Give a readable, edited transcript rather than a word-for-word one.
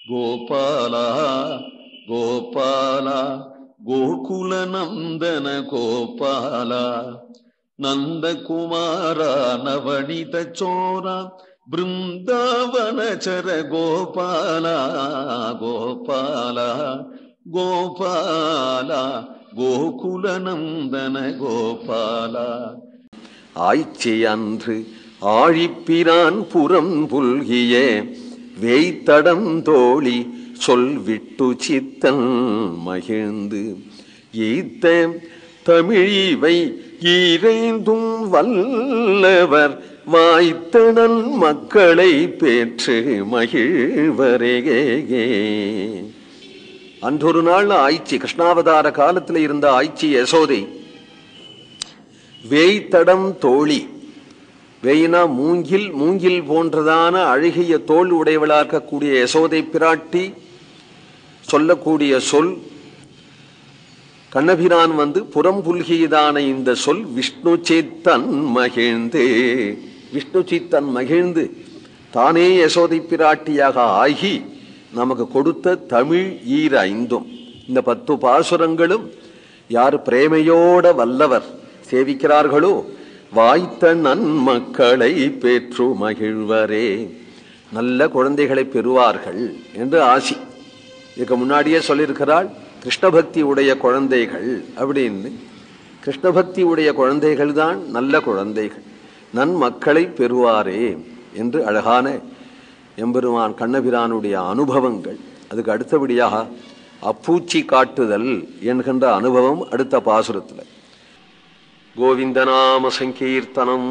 கோபாலா கோபாலா கோகுல நந்தன கோபாலா நந்தகுமாரா நவனித சோரா பிருந்தாவனச்சர கோபாலா கோபாலா கோபாலா கோகுல நந்தன கோபாலா. ஆய்ச்சி அன்று ஆழிப்பிரான் புறம் புல்கிய வேய்த்தடம் தோழி சொல் விட்டு சித்தன் மகிழ்ந்து ஈத்த தமிழிவை ஈரைந்தும் வல்லவர் வாய்த்தனன் மக்களை பெற்று மகிழ்வரே. அன்றொரு நாள் ஆய்ச்சி, கிருஷ்ணாவதார காலத்தில் இருந்த ஆய்ச்சி யசோதை, வேய்த்தடம் தோழி, வேயினா மூங்கில், மூங்கில் போன்றதான அழகிய தோல் உடையவளாக்கக்கூடிய யசோதை பிராட்டி சொல்லக்கூடிய சொல், கண்ணபிரான் வந்து புறம்புல்கியதான இந்த சொல் விஷ்ணு சித்தன் மகிழ்ந்து, விஷ்ணு சித்தன் மகிழ்ந்து தானே யசோதை பிராட்டியாக ஆகி நமக்கு கொடுத்த தமிழ் ஈர ஐந்தும், இந்த 10 பாசுரங்களும் யார் பிரேமையோட வல்லவர் சேவிக்கிறார்களோ வாய்த்த நன்மக்களை பெற்று மகிழ்வரே, நல்ல குழந்தைகளை பெறுவார்கள் என்று ஆசி. இதுக்கு முன்னாடியே சொல்லியிருக்கிறாள், கிருஷ்ணபக்தி உடைய குழந்தைகள் அப்படின்னு. கிருஷ்ணபக்தி உடைய குழந்தைகள் தான் நல்ல குழந்தைகள், நன்மக்களை பெறுவாரே என்று அழகான எம்பெருமான் கண்ணபிரானுடைய அனுபவங்கள். அதுக்கு அடுத்தபடியாக அப்பூச்சி காட்டுதல் என்கின்ற அனுபவம் அடுத்த பாசுரத்தில். கோவிந்தநாம சங்கீர்த்தனம்.